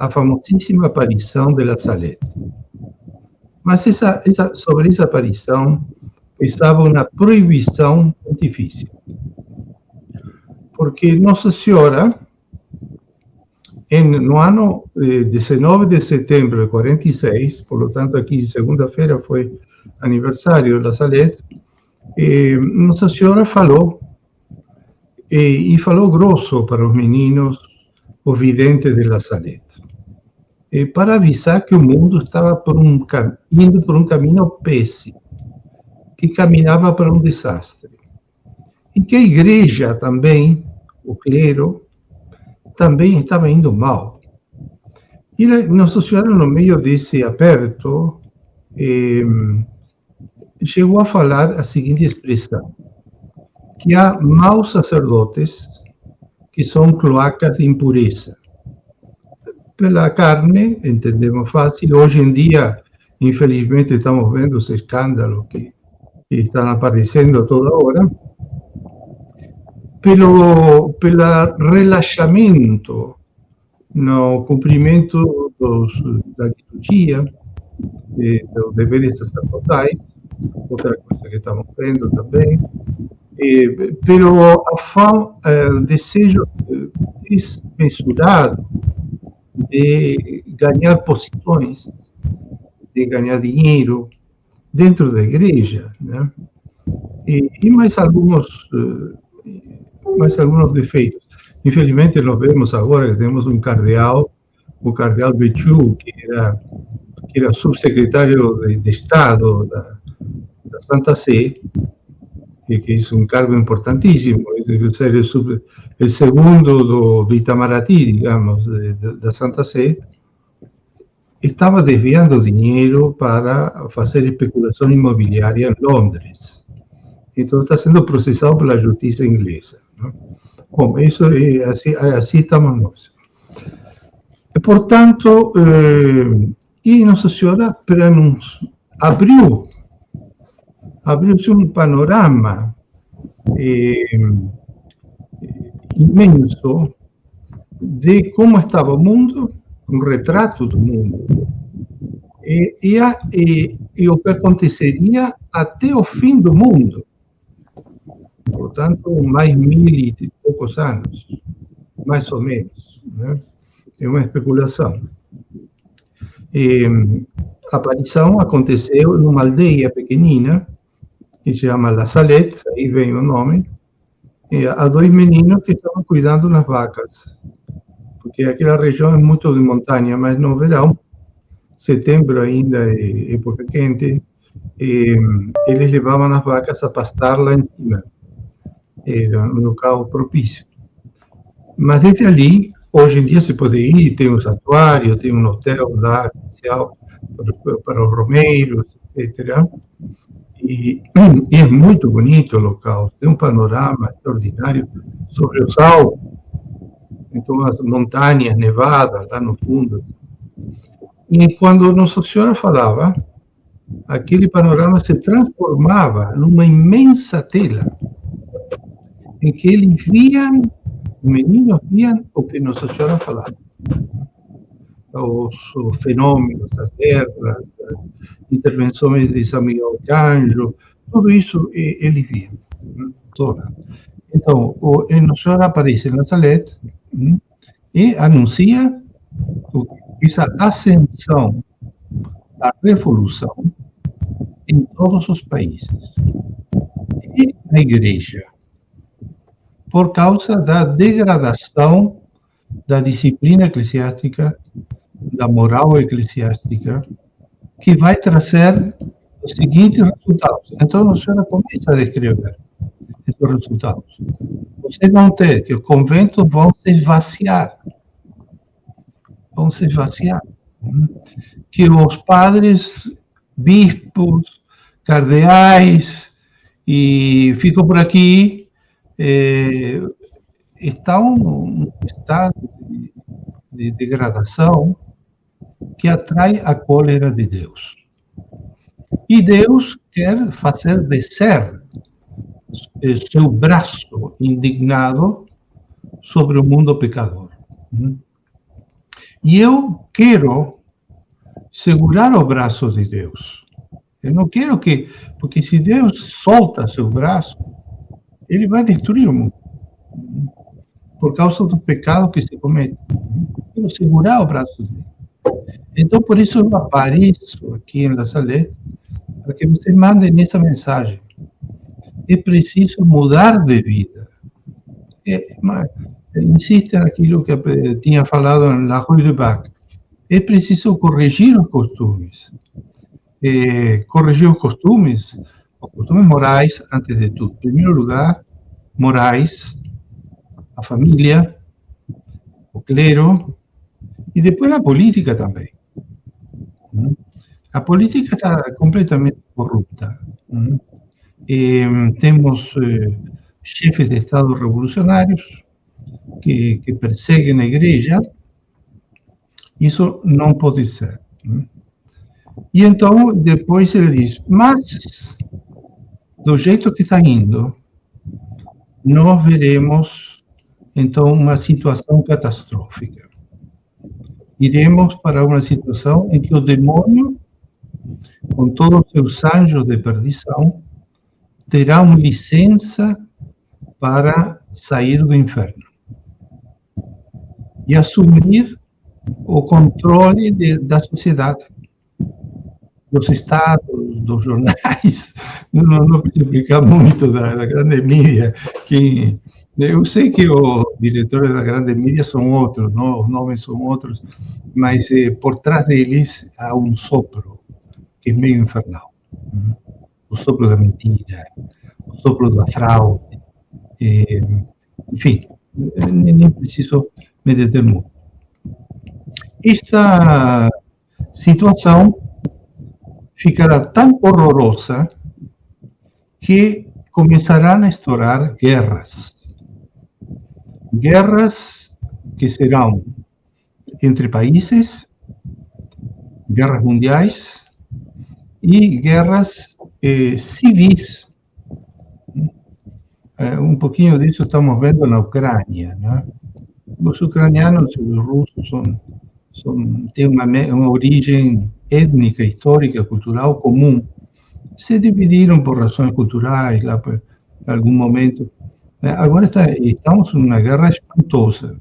a famosíssima aparição de La Salette. Mas sobre essa aparição estava uma proibição difícil. Porque Nossa Senhora, no ano 19 de setembro de 46, por lo tanto aqui segunda-feira foi aniversário de La Salette, Nossa Senhora falou, e falou grosso para os meninos, os videntes de La Salette, para avisar que o mundo estava indo por um caminho péssimo, que caminhava para um desastre. E que a igreja também, o clero, também estava indo mal. E Nossa Senhora, no meio desse aperto, chegou a falar a seguinte expressão, que há maus sacerdotes que são cloacas de impureza. Pela carne, entendemos fácil. Hoje em dia, infelizmente, estamos vendo os escândalos que estão aparecendo toda hora. Pelo relaxamento no cumprimento da liturgia, dos deveres sacerdotais, outra coisa que estamos vendo também, pelo desejo desmesurado de ganhar posições, de ganhar dinheiro dentro da igreja, né? E mais alguns defeitos. Infelizmente, nós vemos agora que temos um cardeal, o cardeal Béchu, que era subsecretário de Estado da Santa Sé, que é um cargo importantíssimo, ser o segundo do Itamaraty, digamos, da Santa Sé, estava desviando dinheiro para fazer especulação imobiliária em Londres. Então, está sendo processado pela justiça inglesa, né? Bom, isso é assim estamos nós. Portanto, e Nossa Senhora abriu-se um panorama imenso de como estava o mundo, um retrato do mundo, e o que aconteceria até o fim do mundo. Portanto, mais 1000 e poucos anos, mais ou menos, né? É uma especulação. A aparição aconteceu numa aldeia pequenina, que se chama La Salette, aí vem o nome, há dois meninos que estavam cuidando das vacas, porque aquela região é muito de montanha, mas no verão, setembro ainda é época quente, eles levavam as vacas a pastar lá em cima. Era um local propício. Mas desde ali, hoje em dia se pode ir, tem um santuário, tem um hotel lá especial para os romeiros, etc. E é muito bonito o local, tem um panorama extraordinário sobre os Alpes, então as montanhas nevadas lá no fundo. E quando Nossa Senhora falava, aquele panorama se transformava numa imensa tela, em que eles viam, os meninos viam o que Nossa Senhora falava. Os fenômenos, as guerras, as intervenções de São Miguel Arcanjo, tudo isso eles viam. Então, Nossa Senhora aparece na Salette e anuncia essa ascensão da revolução em todos os países. E na igreja, por causa da degradação da disciplina eclesiástica, da moral eclesiástica, que vai trazer os seguintes resultados. Então, a senhora começa a descrever esses resultados. Vocês vão ter que os conventos vão se esvaziar. Que os padres, bispos, cardeais, e fico por aqui, estão num estado de degradação que atrai a cólera de Deus. E Deus quer fazer descer seu braço indignado sobre o mundo pecador. E eu quero segurar o braço de Deus. Eu não quero que... Porque se Deus solta seu braço, ele vai destruir o mundo. Por causa do pecado que se comete. Eu quero segurar o braço dele. Então, por isso eu apareço aqui em La Salette, para que vocês mandem essa mensagem. É preciso mudar de vida. Insiste naquilo que tinha falado na Rue de Bac. É preciso corrigir os costumes. Corrigir os costumes morais, antes de tudo. Em primeiro lugar, morais, a família, o clero, e depois a política também. A política está completamente corrupta. Temos chefes de Estado revolucionários que perseguem a igreja. Isso não pode ser. E então, depois ele diz, mas, do jeito que está indo, nós veremos, então, uma situação catastrófica. Iremos para uma situação em que o demônio, com todos os seus anjos de perdição, terão licença para sair do inferno e assumir o controle da sociedade, dos estados, dos jornais. Não preciso explicar muito da grande mídia. Eu sei que os diretores da grande mídia são outros, não? Os nomes são outros, mas por trás deles há um sopro que é meio infernal. O sopro da mentira, o sopro da fraude. Enfim, nem preciso me deter muito. Esta situação ficará tão horrorosa que começarão a estourar guerras. Guerras que serão entre países, guerras mundiais e guerras civis. Um pouquinho disso estamos vendo na Ucrânia, né? Os ucranianos e os russos têm uma origem étnica, histórica, cultural comum. Se dividiram por razões culturais lá por algum momento. Agora estamos em uma guerra espantosa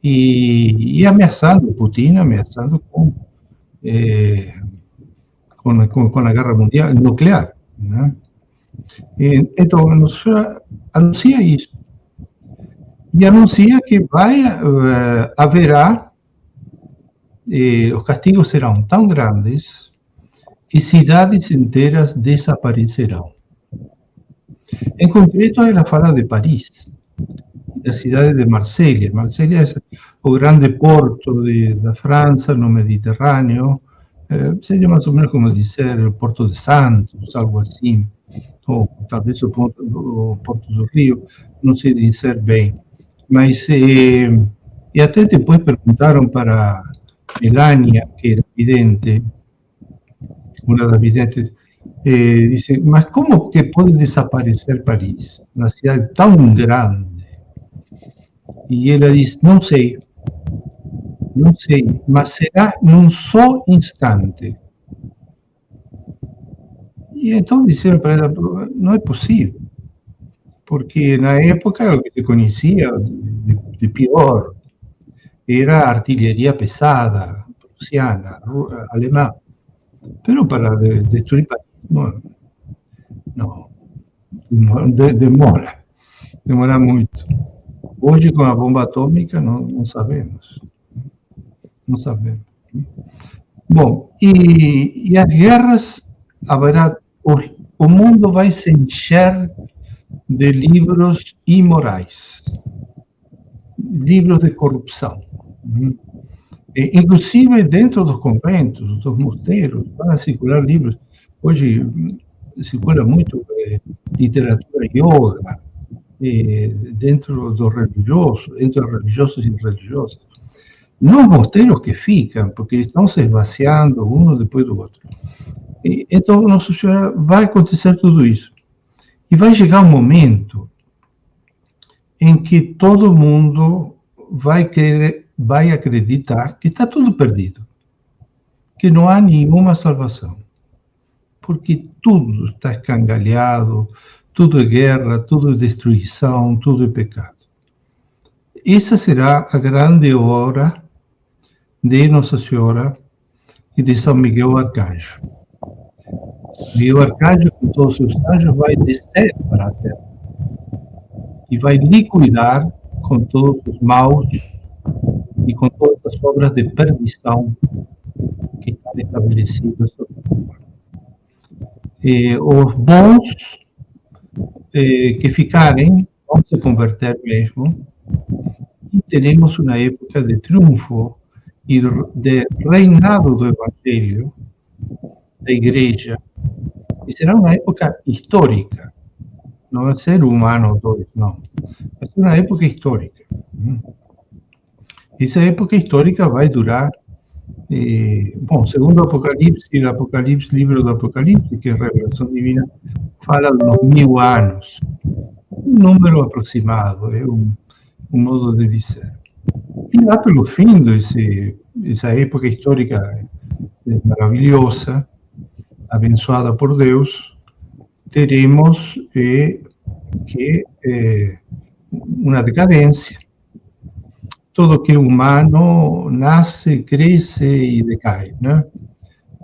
e ameaçando, Putin ameaçando com a guerra mundial nuclear, né? Então, anuncia isso. E anuncia que haverá, os castigos serão tão grandes que cidades inteiras desaparecerão. Em concreto, ela fala de Paris, da cidade de Marsella. Marsella é o grande porto da França no Mediterrâneo. Seria mais ou menos como dizer o Porto de Santos, algo assim, ou talvez o Porto do Rio, não sei dizer bem. Mas, e até depois perguntaram para Melania, que era vidente, uma das videntes, disse, mas como que pode desaparecer Paris, uma cidade tão grande? E ela disse, não sei, mas será num só instante. E então disseram para ela, não é possível, porque na época o que se conhecia de pior era a artilharia pesada, prussiana, alemã. Pero para destruir Paris, não, demora muito. Hoje, com a bomba atômica, não sabemos. Não sabemos. Bom, e as guerras, haverá, o mundo vai se encher de livros imorais, livros de corrupção. Inclusive dentro dos conventos, dos mosteiros, vão circular livros. Hoje circula muito literatura yoga, dentro dos religiosos, entre religiosos e religiosos. Nos mosteiros que ficam, porque estão se esvaziando um depois do outro. Então, Nossa Senhora, vai acontecer tudo isso. E vai chegar um momento em que todo mundo vai querer vai acreditar que está tudo perdido, que não há nenhuma salvação, porque tudo está escangalhado, tudo é guerra, tudo é destruição, tudo é pecado. Essa será a grande hora de Nossa Senhora e de São Miguel Arcanjo. São Miguel Arcanjo, com todos os seus anjos, vai descer para a terra e vai liquidar com todos os maus e com todas as obras de perdição que estão estabelecidas sobre a terra. Os bons que ficarem vão se converter mesmo, e teremos uma época de triunfo e de reinado do Evangelho, da Igreja, e será uma época histórica, não vai ser um ano ou dois, não, vai ser uma época histórica. Essa época histórica vai durar, segundo o Apocalipse, livro do Apocalipse, que é a revelação divina, fala de uns 1000 anos, um número aproximado, é um modo de dizer. E lá pelo fim dessa época histórica maravilhosa, abençoada por Deus, teremos uma decadência. Todo que é humano nasce, cresce e decai, né?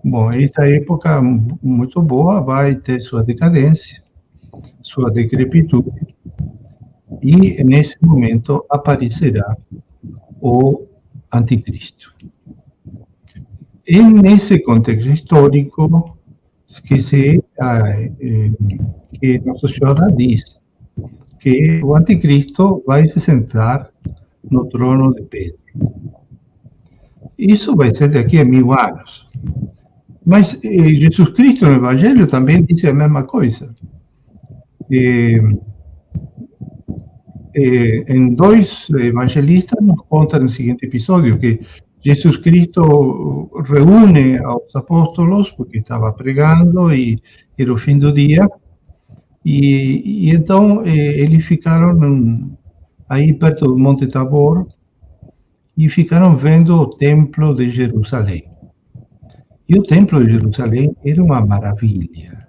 Bom, esta época muito boa vai ter sua decadência, sua decrepitude, e nesse momento aparecerá o anticristo. E nesse contexto histórico que Nossa Senhora diz que o anticristo vai se sentar no trono de Pedro. Isso vai ser daqui a 1000 anos. Mas Jesus Cristo no Evangelho também diz a mesma coisa. Em 2 evangelistas nos contam no seguinte episódio que Jesus Cristo reúne aos apóstolos, porque estava pregando e era o fim do dia, e então eles ficaram aí perto do Monte Tabor e ficaram vendo o Templo de Jerusalém. E o Templo de Jerusalém era uma maravilha.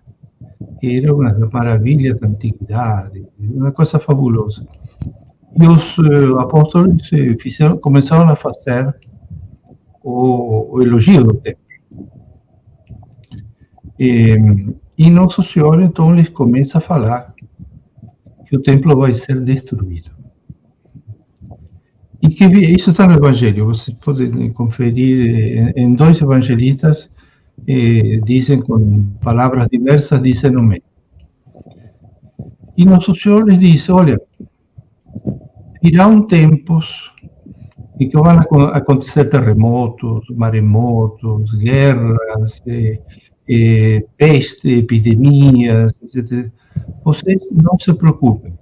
Era uma das maravilhas da antiguidade, uma coisa fabulosa. E os apóstolos começaram a fazer o elogio do templo. E Nosso Senhor, então, lhes começa a falar que o templo vai ser destruído. E que isso está no Evangelho, você pode conferir em 2 evangelistas, dizem com palavras diversas, dizem no meio. E Nosso Senhor lhes diz, olha, virão tempos em que vão acontecer terremotos, maremotos, guerras, peste, epidemias, etc. Vocês não se preocupem.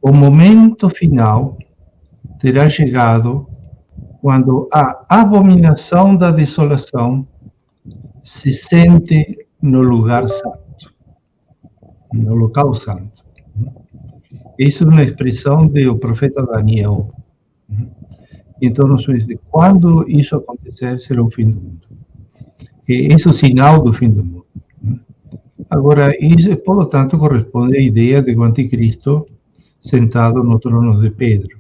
O momento final terá chegado quando a abominação da desolação se sente no lugar santo, no local santo. Isso é uma expressão do profeta Daniel. Então, nós vamos dizer, quando isso acontecer, será o fim do mundo. Esse é o sinal do fim do mundo. Agora, isso, por lo tanto, corresponde à ideia do anticristo sentado no trono de Pedro.